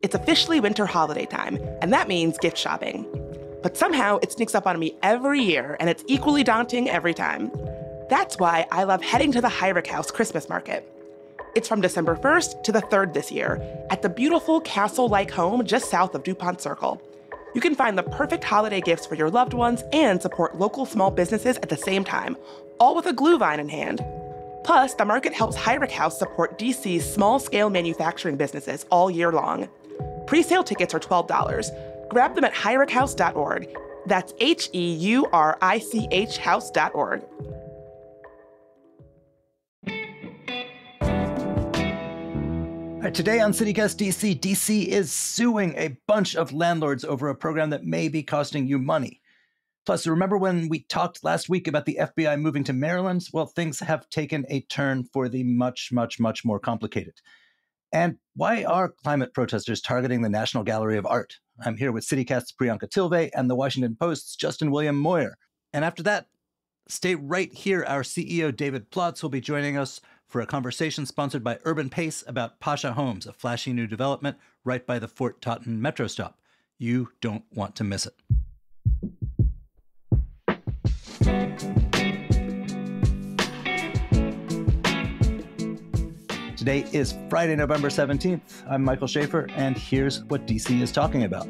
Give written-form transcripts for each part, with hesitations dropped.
It's officially winter holiday time, and that means gift shopping. But somehow it sneaks up on me every year, and it's equally daunting every time. That's why I love heading to the Heinrich House Christmas Market. It's from December 1st to the 3rd this year, at the beautiful castle-like home just south of DuPont Circle. You can find the perfect holiday gifts for your loved ones and support local small businesses at the same time, all with a glue vine in hand. Plus, the market helps Heinrich House support DC's small-scale manufacturing businesses all year long. Pre-sale tickets are $12. Grab them at heinrichhouse.org. That's HEURICH house.org. All right, today on CityCast DC, DC is suing a bunch of landlords over a program that may be costing you money. Plus, remember when we talked last week about the FBI moving to Maryland? Well, things have taken a turn for the much, much, much more complicated. And why are climate protesters targeting the National Gallery of Art? I'm here with CityCast's Priyanka Tilve and the Washington Post's Justin William Moyer. And after that, stay right here. Our CEO, David Plotz, will be joining us for a conversation sponsored by Urban Pace about Pasha Homes, a flashy new development right by the Fort Totten metro stop. You don't want to miss it. Today is Friday, November 17th. I'm Michael Schaefer, and here's what DC is talking about.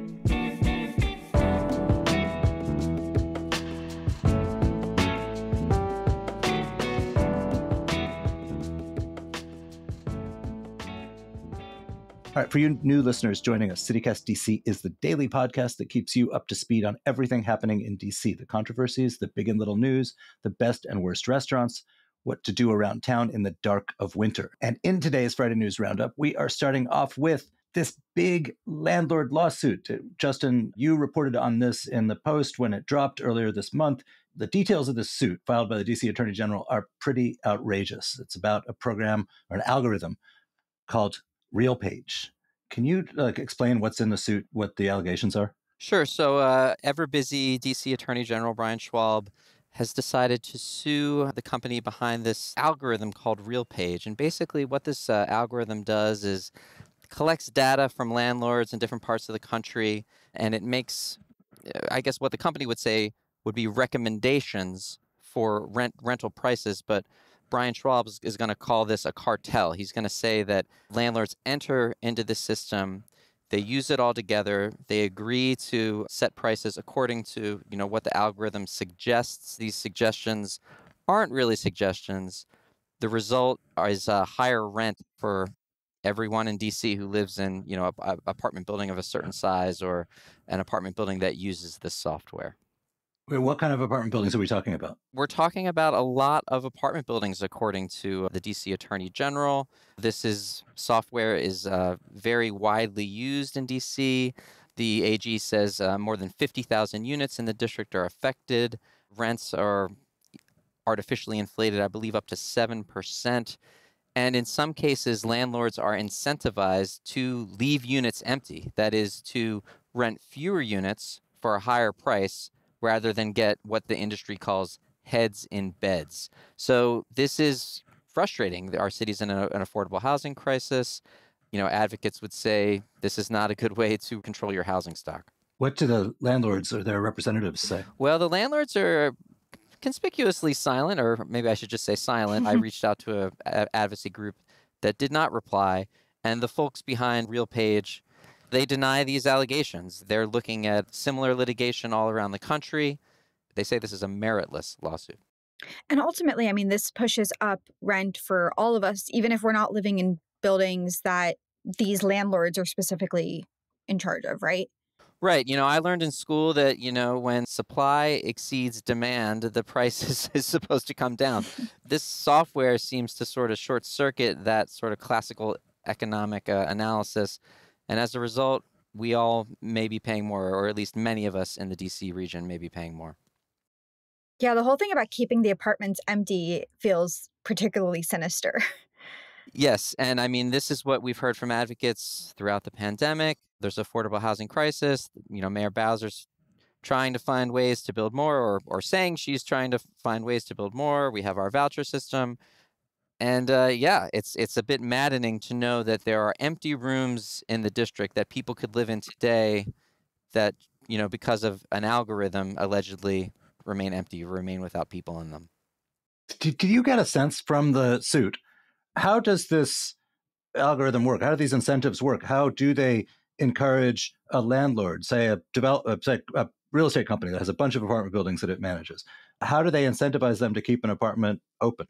All right, for you new listeners joining us, CityCast DC is the daily podcast that keeps you up to speed on everything happening in DC, the controversies, the big and little news, the best and worst restaurants, what to do around town in the dark of winter. And in today's Friday News Roundup, we are starting off with this big landlord lawsuit. Justin, you reported on this in the Post when it dropped earlier this month. The details of this suit filed by the DC Attorney General are pretty outrageous. It's about a program or an algorithm called RealPage. Can you explain what's in the suit, what the allegations are? Sure. So ever busy DC Attorney General Brian Schwab has decided to sue the company behind this algorithm called RealPage. And basically what this algorithm does is collects data from landlords in different parts of the country, and it makes, I guess what the company would say would be recommendations for rental prices. But Brian Schwab is going to call this a cartel. He's going to say that landlords enter into this system, they use it all together, they agree to set prices according to, what the algorithm suggests. These suggestions aren't really suggestions. The result is a higher rent for everyone in DC who lives in, an apartment building of a certain size or an apartment building that uses this software. Wait, what kind of apartment buildings are we talking about? We're talking about a lot of apartment buildings, according to the DC Attorney General. Software is very widely used in DC. The AG says more than 50,000 units in the district are affected. Rents are artificially inflated, I believe, up to 7%. And in some cases, landlords are incentivized to leave units empty. That is, to rent fewer units for a higher price, rather than get what the industry calls heads in beds. So this is frustrating. Our city's in an affordable housing crisis. Advocates would say this is not a good way to control your housing stock. What do the landlords or their representatives say? Well, the landlords are conspicuously silent, or maybe I should just say silent. I reached out to an advocacy group that did not reply, and the folks behind RealPage, they deny these allegations. They're looking at similar litigation all around the country. They say this is a meritless lawsuit. And ultimately, this pushes up rent for all of us, even if we're not living in buildings that these landlords are specifically in charge of, right? Right. I learned in school that, when supply exceeds demand, the price is supposed to come down. This software seems to sort of short circuit that sort of classical economic analysis. And as a result, we all may be paying more, or at least many of us in the DC region may be paying more. Yeah, the whole thing about keeping the apartments empty feels particularly sinister. Yes. And this is what we've heard from advocates throughout the pandemic. There's an affordable housing crisis. Mayor Bowser's trying to find ways to build more, or saying she's trying to find ways to build more. We have our voucher system. And yeah, it's a bit maddening to know that there are empty rooms in the district that people could live in today that, because of an algorithm allegedly remain empty, remain without people in them. Did you get a sense from the suit? How does this algorithm work? How do these incentives work? How do they encourage a landlord, say a real estate company that has a bunch of apartment buildings that it manages? How do they incentivize them to keep an apartment open?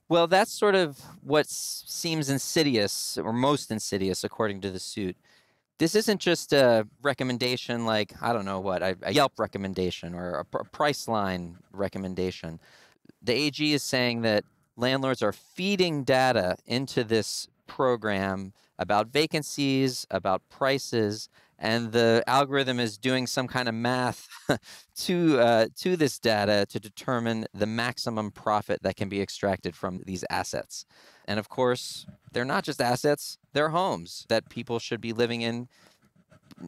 Well, that's sort of what seems insidious, or most insidious, according to the suit. This isn't just a recommendation like, I don't know what, a Yelp recommendation or a Priceline recommendation. The AG is saying that landlords are feeding data into this program about vacancies, about prices, and the algorithm is doing some kind of math to this data to determine the maximum profit that can be extracted from these assets. And of course, they're not just assets, they're homes that people should be living in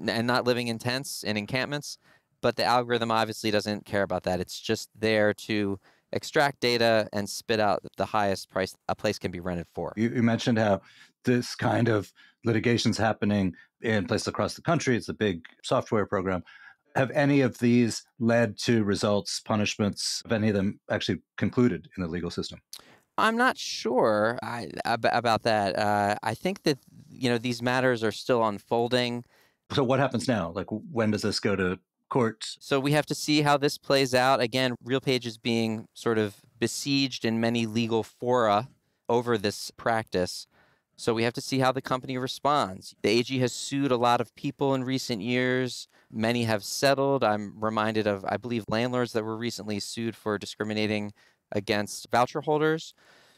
and not living in tents and encampments. But the algorithm obviously doesn't care about that. It's just there to extract data and spit out the highest price a place can be rented for. You mentioned how this kind of litigation's happening in places across the country. It's a big software program. Have any of these led to results, punishments? Have any of them actually concluded in the legal system? I'm not sure about that. I think that, these matters are still unfolding. So what happens now? Like, when does this go to court? So we have to see how this plays out. Again, RealPage is being sort of besieged in many legal fora over this practice. So we have to see how the company responds. The AG has sued a lot of people in recent years. Many have settled. I'm reminded of, I believe, landlords that were recently sued for discriminating against voucher holders.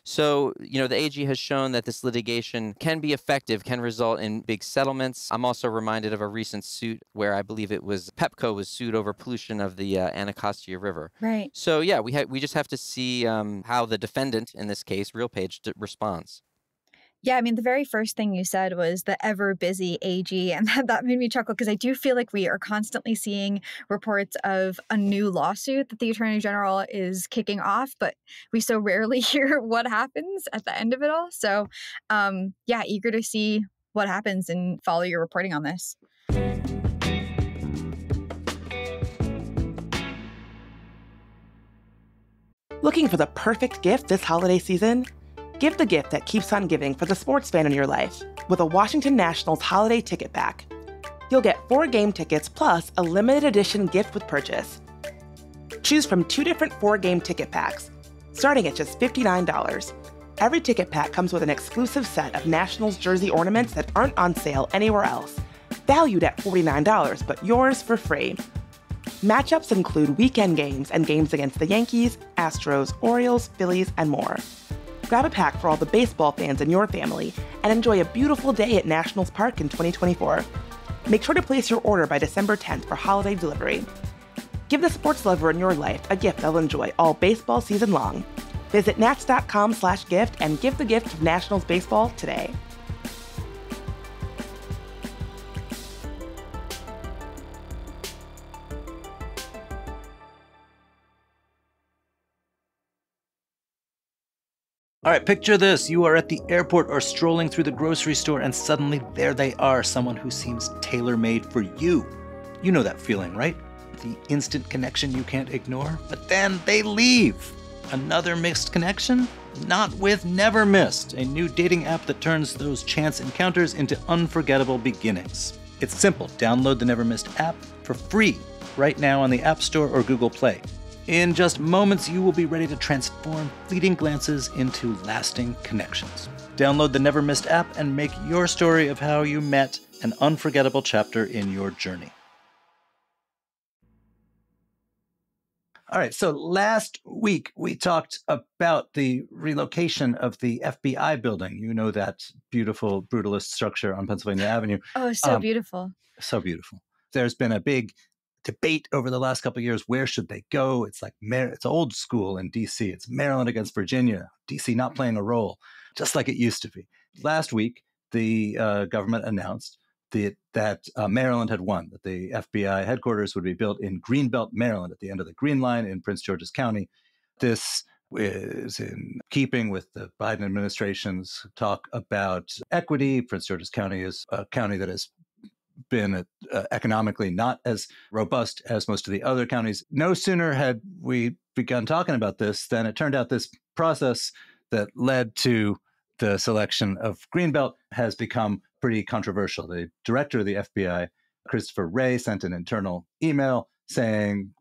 So, the AG has shown that this litigation can be effective, can result in big settlements. I'm also reminded of a recent suit where I believe it was Pepco was sued over pollution of the Anacostia River. Right. So, yeah, we just have to see how the defendant, in this case, RealPage, responds. Yeah, I mean, the very first thing you said was the ever busy AG, and that made me chuckle because I do feel like we are constantly seeing reports of a new lawsuit that the Attorney General is kicking off, but we so rarely hear what happens at the end of it all. So, yeah, eager to see what happens and follow your reporting on this. Looking for the perfect gift this holiday season? Give the gift that keeps on giving for the sports fan in your life with a Washington Nationals holiday ticket pack. You'll get 4 game tickets plus a limited edition gift with purchase. Choose from 2 different 4-game ticket packs, starting at just $59. Every ticket pack comes with an exclusive set of Nationals jersey ornaments that aren't on sale anywhere else, valued at $49, but yours for free. Matchups include weekend games and games against the Yankees, Astros, Orioles, Phillies, and more. Grab a pack for all the baseball fans in your family and enjoy a beautiful day at Nationals Park in 2024. Make sure to place your order by December 10th for holiday delivery. Give the sports lover in your life a gift they'll enjoy all baseball season long. Visit nats.com/gift and give the gift of Nationals baseball today. All right, picture this. You are at the airport or strolling through the grocery store, and suddenly there they are, someone who seems tailor-made for you. You know that feeling, right? The instant connection you can't ignore. But then they leave. Another missed connection? Not with Never Missed, a new dating app that turns those chance encounters into unforgettable beginnings. It's simple. Download the Never Missed app for free right now on the App Store or Google Play. In just moments, you will be ready to transform fleeting glances into lasting connections. Download the Never Missed app and make your story of how you met an unforgettable chapter in your journey. All right, so last week we talked about the relocation of the FBI building. You know, that beautiful brutalist structure on Pennsylvania Avenue. Oh, so beautiful. So beautiful. There's been a big debate over the last couple of years. Where should they go? It's like it's old school in DC. It's Maryland against Virginia. DC not playing a role, just like it used to be. Last week, the government announced that Maryland had won, that the FBI headquarters would be built in Greenbelt, Maryland, at the end of the Green Line in Prince George's County. This is in keeping with the Biden administration's talk about equity. Prince George's County is a county that has been economically not as robust as most of the other counties. No sooner had we begun talking about this than it turned out this process that led to the selection of Greenbelt has become pretty controversial. The director of the FBI, Christopher Wray, sent an internal email saying,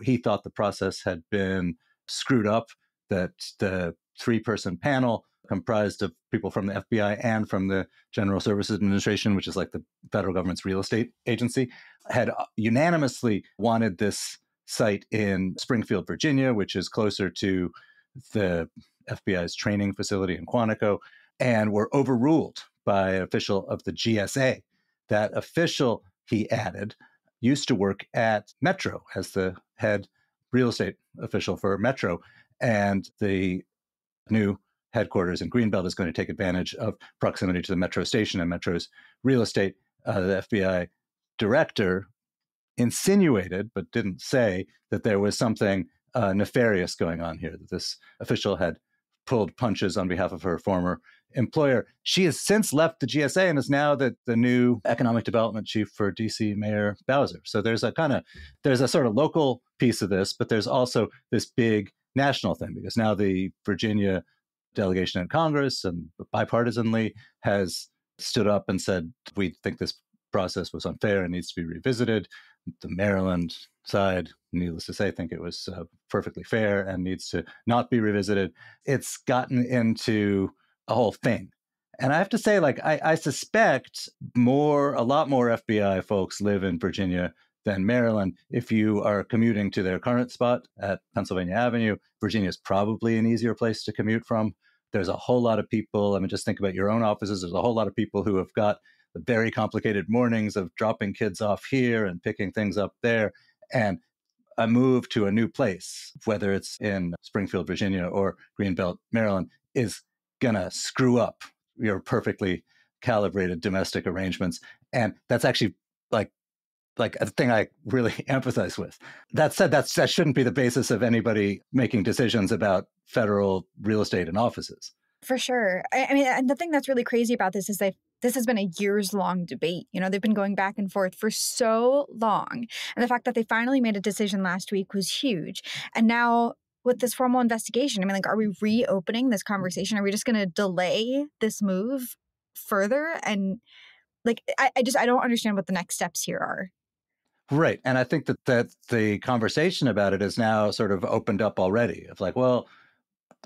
he thought the process had been screwed up, that the three-person panel comprised of people from the FBI and from the General Services Administration, which is like the federal government's real estate agency, had unanimously wanted this site in Springfield, Virginia, which is closer to the FBI's training facility in Quantico, and were overruled by an official of the GSA. That official, he added, used to work at Metro as the head real estate official for Metro, and the new headquarters in Greenbelt is going to take advantage of proximity to the Metro station and Metro's real estate. The FBI director insinuated, but didn't say, that there was something nefarious going on here, that this official had pulled punches on behalf of her former employer. She has since left the GSA and is now the new economic development chief for DC Mayor Bowser. So there's a sort of local piece of this, but there's also this big national thing, because now the Virginia delegation in Congress and bipartisanly has stood up and said, we think this process was unfair and needs to be revisited. The Maryland side, needless to say, think it was perfectly fair and needs to not be revisited. It's gotten into a whole thing. And I have to say, I suspect a lot more FBI folks live in Virginia than Maryland. If you are commuting to their current spot at Pennsylvania Avenue, Virginia is probably an easier place to commute from. There's a whole lot of people. Just think about your own offices. There's a whole lot of people who have got the very complicated mornings of dropping kids off here and picking things up there. And a move to a new place, whether it's in Springfield, Virginia or Greenbelt, Maryland, is going to screw up your perfectly calibrated domestic arrangements. And that's actually like a thing I really empathize with. That said, that shouldn't be the basis of anybody making decisions about federal real estate and offices. For sure. And the thing that's really crazy about this is that this has been a years-long debate. They've been going back and forth for so long. And the fact that they finally made a decision last week was huge. And now with this formal investigation, are we reopening this conversation? Are we just going to delay this move further? And I don't understand what the next steps here are. Right. And I think that the conversation about it is now sort of opened up already of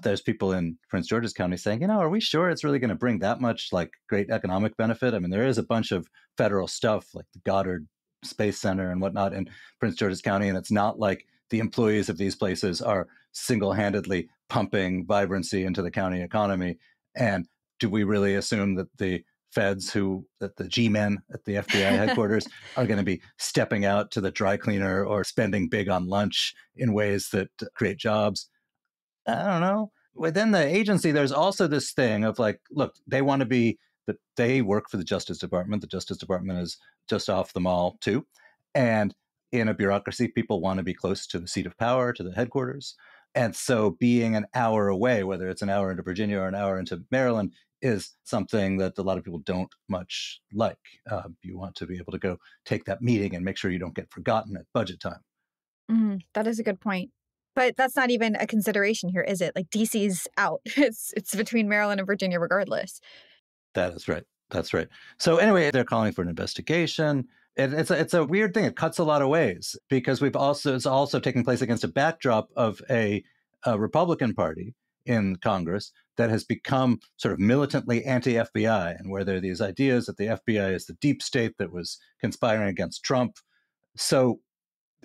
there's people in Prince George's County saying, are we sure it's really going to bring that much great economic benefit? There is a bunch of federal stuff like the Goddard Space Center and whatnot in Prince George's County. And it's not like the employees of these places are single-handedly pumping vibrancy into the county economy. And do we really assume that the feds that the G-men at the FBI headquarters are going to be stepping out to the dry cleaner or spending big on lunch in ways that create jobs? I don't know. Within the agency, there's also this thing of look, they want to be they work for the Justice Department. The Justice Department is just off the mall too. And in a bureaucracy, people want to be close to the seat of power, to the headquarters. And so being an hour away, whether it's an hour into Virginia or an hour into Maryland, is something that a lot of people don't much like. You want to be able to go take that meeting and make sure you don't get forgotten at budget time. That is a good point. But that's not even a consideration here, is it? DC's out. It's between Maryland and Virginia regardless. That is right. That's right. So anyway, they're calling for an investigation. It's a weird thing. It cuts a lot of ways because it's also taking place against a backdrop of a Republican Party in Congress that has become sort of militantly anti-FBI, and where there are these ideas that the FBI is the deep state that was conspiring against Trump. So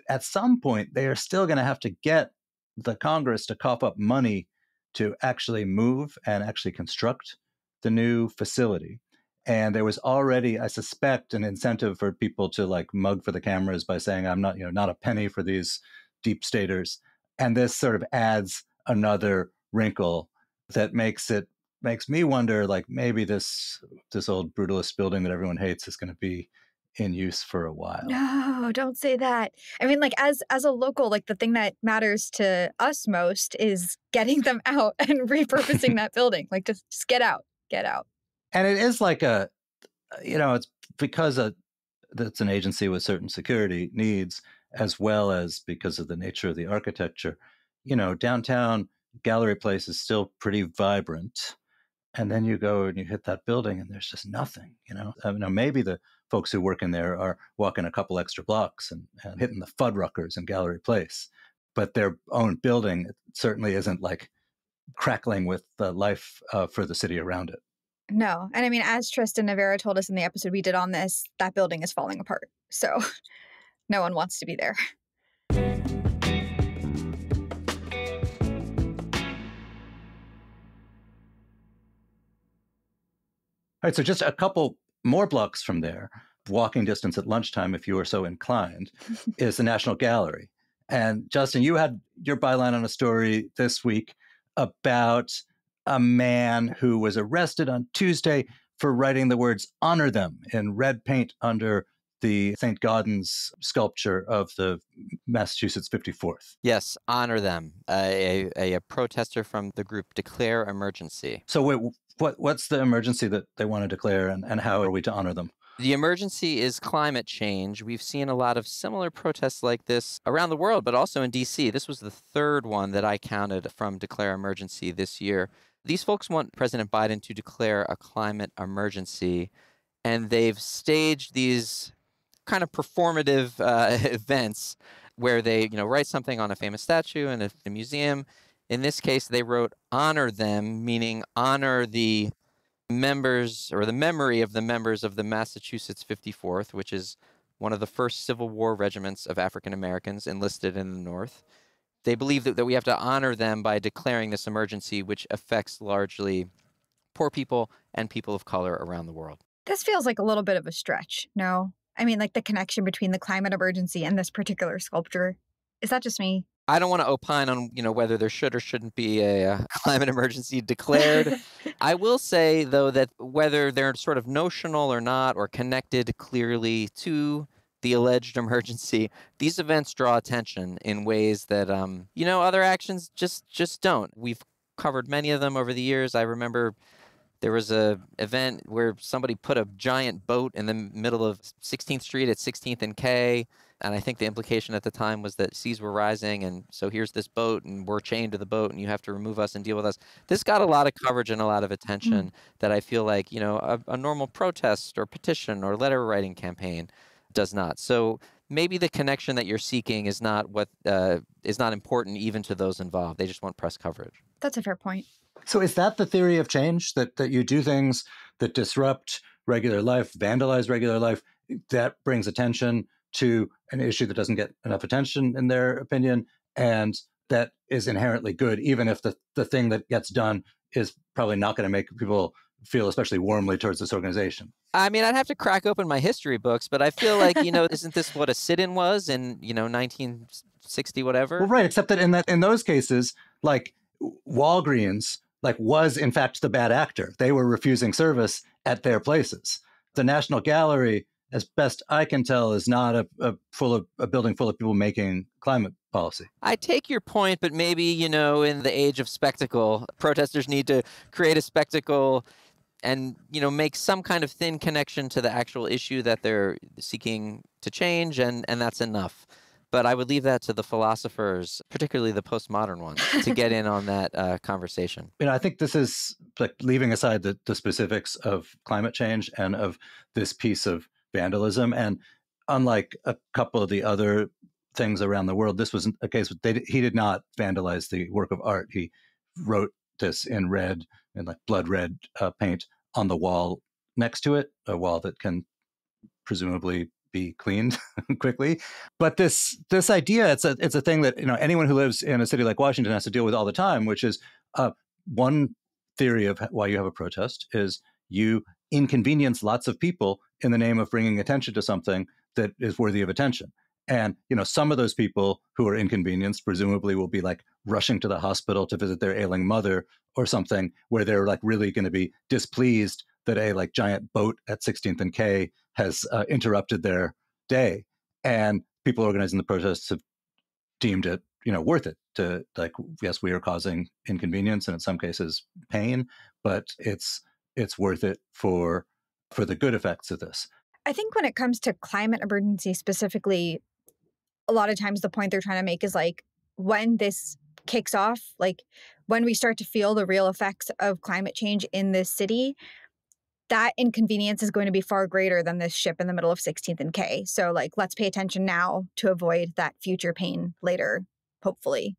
at some point, they are still going to have to get the Congress to cough up money to actually move and actually construct the new facility. And there was already, I suspect, an incentive for people to mug for the cameras by saying, I'm not a penny for these deep staters. And this sort of adds another wrinkle that makes me wonder, maybe this old brutalist building that everyone hates is going to be in use for a while. No, don't say that. I mean, like as a local, like the thing that matters to us most is getting them out and repurposing that building. Like just get out, get out. And it is like it's because that's an agency with certain security needs, as well as because of the nature of the architecture. Downtown Gallery Place is still pretty vibrant. And then you go and you hit that building and there's just nothing, Now, maybe the folks who work in there are walking a couple extra blocks and hitting the Fuddruckers in Gallery Place. But their own building certainly isn't like crackling with life for the city around it. No. And I mean, as Tristan Navarro told us in the episode we did on this, that building is falling apart. So no one wants to be there. All right, so just a couple more blocks from there, walking distance at lunchtime, if you were so inclined, is the National Gallery. And Justin, you had your byline on a story this week about a man who was arrested on Tuesday for writing the words "honor them" in red paint under the St. Gaudens sculpture of the Massachusetts 54th. Yes, honor them. A protester from the group Declare Emergency. So wait, what's the emergency that they want to declare, and how are we to honor them? The emergency is climate change. We've seen a lot of similar protests like this around the world, but also in D.C. This was the third one that I counted from Declare Emergency this year. These folks want President Biden to declare a climate emergency, and they've staged these kind of performative events where they, write something on a famous statue in a museum. In this case, they wrote "honor them," meaning honor the members or the memory of the members of the Massachusetts 54th, which is one of the first Civil War regiments of African Americans enlisted in the North. They believe that we have to honor them by declaring this emergency, which affects largely poor people and people of color around the world. This feels like a little bit of a stretch, no? I mean, like the connection between the climate emergency and this particular sculpture. Is that just me? I don't want to opine on, whether there should or shouldn't be a climate emergency declared. I will say, though, that whether they're sort of notional or not, or connected clearly to the alleged emergency, these events draw attention in ways that, other actions just don't. We've covered many of them over the years. I remember there was a event where somebody put a giant boat in the middle of 16th Street at 16th and K. And I think the implication at the time was that seas were rising. And so here's this boat and we're chained to the boat and you have to remove us and deal with us. This got a lot of coverage and a lot of attention that I feel like, a normal protest or petition or letter writing campaign does not. So maybe the connection that you're seeking is not what is not important even to those involved. They just want press coverage. That's a fair point. So is that the theory of change, that you do things that disrupt regular life, vandalize regular life, that brings attention to an issue that doesn't get enough attention in their opinion, and that is inherently good, even if the thing that gets done is probably not going to make people feel especially warmly towards this organization? I mean, I'd have to crack open my history books, but I feel like, isn't this what a sit-in was in, 1960, whatever? Well, right, except that in those cases, like Walgreens, was in fact the bad actor. They were refusing service at their places. The National Gallery, as best I can tell, is not a building full of people making climate policy. I take your point, but maybe, in the age of spectacle, protesters need to create a spectacle and, make some kind of thin connection to the actual issue that they're seeking to change, and that's enough. But I would leave that to the philosophers, particularly the postmodern ones, to get in on that conversation. I think this is like leaving aside the specifics of climate change and of this piece of vandalism. And unlike a couple of the other things around the world, this was a case he did not vandalize the work of art. He wrote this in red, in like blood red paint on the wall next to it, a wall that can presumably be cleaned quickly. But this idea, it's a thing that anyone who lives in a city like Washington has to deal with all the time, which is one theory of why you have a protest is you inconvenience lots of people in the name of bringing attention to something that is worthy of attention. And some of those people who are inconvenienced presumably will be like rushing to the hospital to visit their ailing mother or something, where they're like really going to be displeased that a like giant boat at 16th and K has interrupted their day. And people organizing the protests have deemed it, worth it to, like, yes, we are causing inconvenience and in some cases pain, but it's worth it for the good effects of this. I think when it comes to climate emergency specifically, a lot of times the point they're trying to make is like when this kicks off, like when we start to feel the real effects of climate change in this city, that inconvenience is going to be far greater than this ship in the middle of 16th and K. So like, let's pay attention now to avoid that future pain later, hopefully.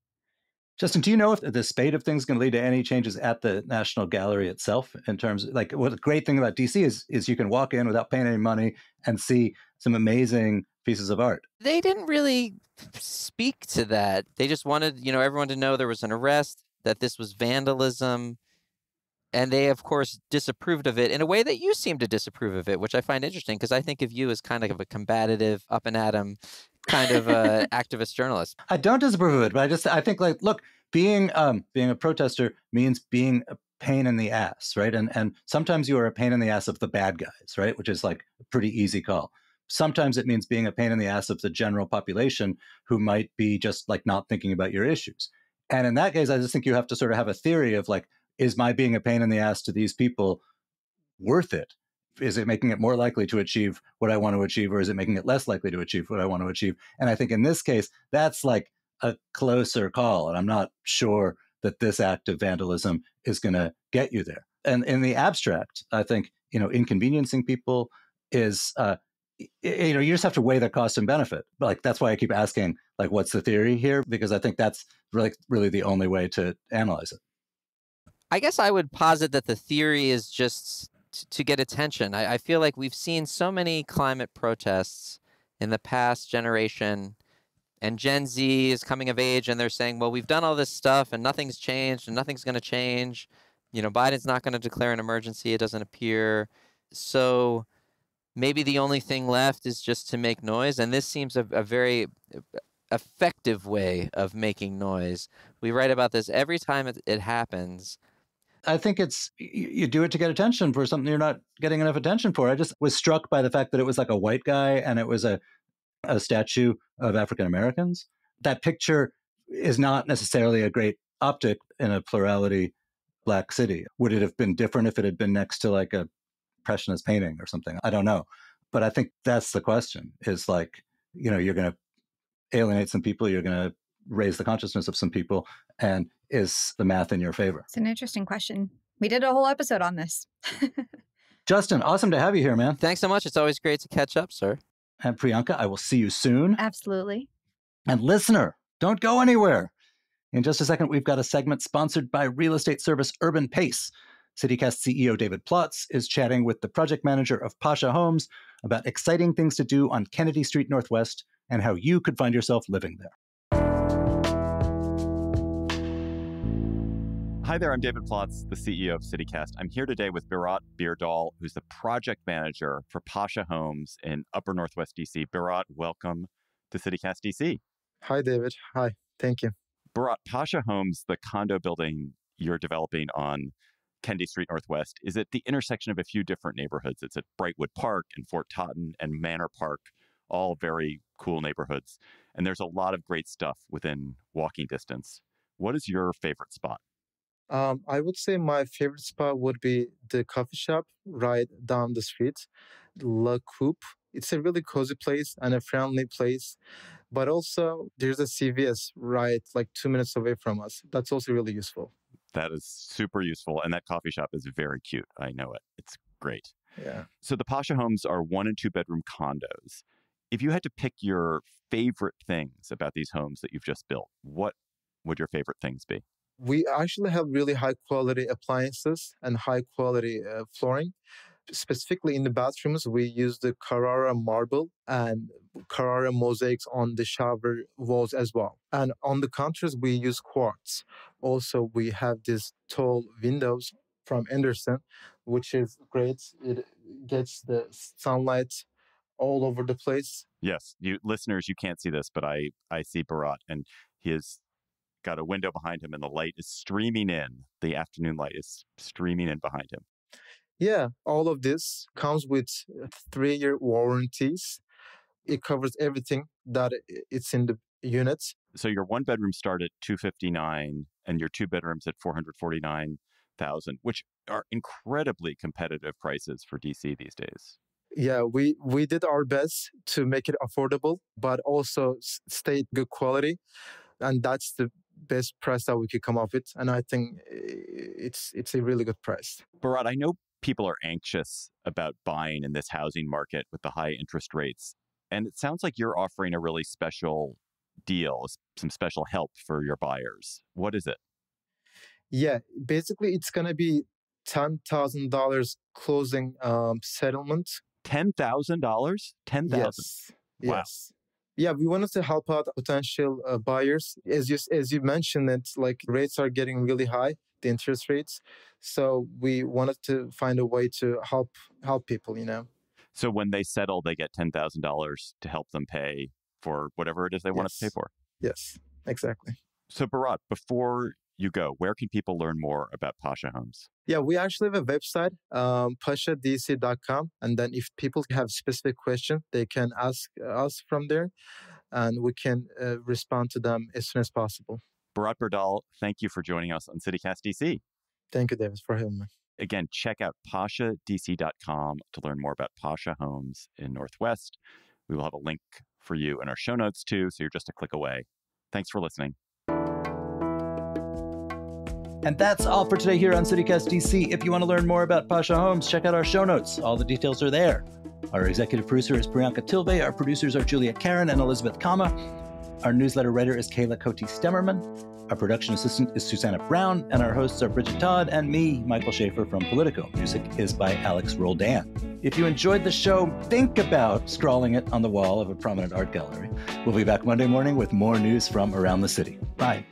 Justin, do you know if the spate of things is going to lead to any changes at the National Gallery itself in terms of, like, what the great thing about DC is you can walk in without paying any money and see some amazing pieces of art. They didn't really speak to that. They just wanted, everyone to know there was an arrest, that this was vandalism. And they, of course, disapproved of it in a way that you seem to disapprove of it, which I find interesting because I think of you as kind of a combative, up and at 'em kind of activist journalist. I don't disapprove of it, but I think, like, look, being a protester means being a pain in the ass, right? And sometimes you are a pain in the ass of the bad guys, right? Which is like a pretty easy call. Sometimes it means being a pain in the ass of the general population who might be just like not thinking about your issues. And in that case, I just think you have to sort of have a theory of like, is my being a pain in the ass to these people worth it? Is it making it more likely to achieve what I want to achieve, or is it making it less likely to achieve what I want to achieve? And I think in this case, that's like a closer call. And I'm not sure that this act of vandalism is going to get you there. And in the abstract, I think, inconveniencing people is, you just have to weigh the cost and benefit. Like, that's why I keep asking, like, what's the theory here? Because I think that's really the only way to analyze it. I guess I would posit that the theory is just to get attention. I feel like we've seen so many climate protests in the past generation, and Gen Z is coming of age and they're saying, well, we've done all this stuff and nothing's changed and nothing's going to change. Biden's not going to declare an emergency, it doesn't appear. So maybe the only thing left is just to make noise. And this seems a very effective way of making noise. We write about this every time it happens. I think it's, you do it to get attention for something you're not getting enough attention for. I just was struck by the fact that it was like a white guy and it was a statue of African Americans. That picture is not necessarily a great optic in a plurality Black city. Would it have been different if it had been next to like a Impressionist painting or something? I don't know. But I think that's the question, is like, you're going to alienate some people, you're going to raise the consciousness of some people, and is the math in your favor? It's an interesting question. We did a whole episode on this. Justin, awesome to have you here, man. Thanks so much. It's always great to catch up, sir. And Priyanka, I will see you soon. Absolutely. And listener, don't go anywhere. In just a second, we've got a segment sponsored by real estate service Urban Pace. CityCast CEO David Plotz is chatting with the project manager of Pasha Homes about exciting things to do on Kennedy Street Northwest and how you could find yourself living there. Hi there, I'm David Plotz, the CEO of CityCast. I'm here today with Bharat Birdal, who's the project manager for Pasha Homes in Upper Northwest DC. Bharat, welcome to CityCast DC. Hi, David. Hi. Thank you. Bharat, Pasha Homes, the condo building you're developing on Kennedy Street Northwest, is at the intersection of a few different neighborhoods. It's at Brightwood Park and Fort Totten and Manor Park, all very cool neighborhoods. And there's a lot of great stuff within walking distance. What is your favorite spot? I would say my favorite spot would be the coffee shop right down the street, La Coupe. It's a really cozy place and a friendly place. But also, there's a CVS right like 2 minutes away from us. That's also really useful. That is super useful. And that coffee shop is very cute. I know it. It's great. Yeah. So the Pasha Homes are 1 and 2 bedroom condos. If you had to pick your favorite things about these homes that you've just built, what would your favorite things be? We actually have really high quality appliances and high quality flooring. Specifically in the bathrooms, we use the Carrara marble and Carrara mosaics on the shower walls as well. And on the counters, we use quartz. Also, we have these tall windows from Anderson, which is great. It gets the sunlight all over the place. Yes, you listeners, you can't see this, but I see Bharat, and he has got a window behind him and the light is streaming in. The afternoon light is streaming in behind him. Yeah, all of this comes with 3-year warranties. It covers everything that it's in the unit. So your one bedroom start at $259 and your two bedrooms at $449,000, which are incredibly competitive prices for DC these days. Yeah, we did our best to make it affordable, but also stay good quality. And that's the best price that we could come up with. And I think it's a really good price. Bharat, I know people are anxious about buying in this housing market with the high interest rates. And it sounds like you're offering a really special deal, some special help for your buyers. What is it? Yeah, basically it's going to be $10,000 closing settlement. $10,000? $10,000? Yes. Wow. Yes. Yeah, we wanted to help out potential buyers. As you mentioned, it's like rates are getting really high, the interest rates. So we wanted to find a way to help people, So when they settle, they get $10,000 to help them pay for whatever it is they want to pay for. Yes, exactly. So Bharat, before you go, where can people learn more about Pasha Homes? Yeah, we actually have a website, pashadc.com. And then if people have specific questions, they can ask us from there and we can respond to them as soon as possible. Bharat Bardal, thank you for joining us on CityCast DC. Thank you, David, for having me. Again, check out pashadc.com to learn more about Pasha Homes in Northwest. We will have a link for you in our show notes too, so you're just a click away. Thanks for listening. And that's all for today here on CityCast DC. If you want to learn more about Pasha Homes, check out our show notes. All the details are there. Our executive producer is Priyanka Tilve. Our producers are Julia Karen and Elizabeth Kama. Our newsletter writer is Kayla Cote-Stemmerman. Our production assistant is Susanna Brown. And our hosts are Bridget Todd and me, Michael Schaefer from Politico. Music is by Alex Roldan. If you enjoyed the show, think about scrawling it on the wall of a prominent art gallery. We'll be back Monday morning with more news from around the city. Bye.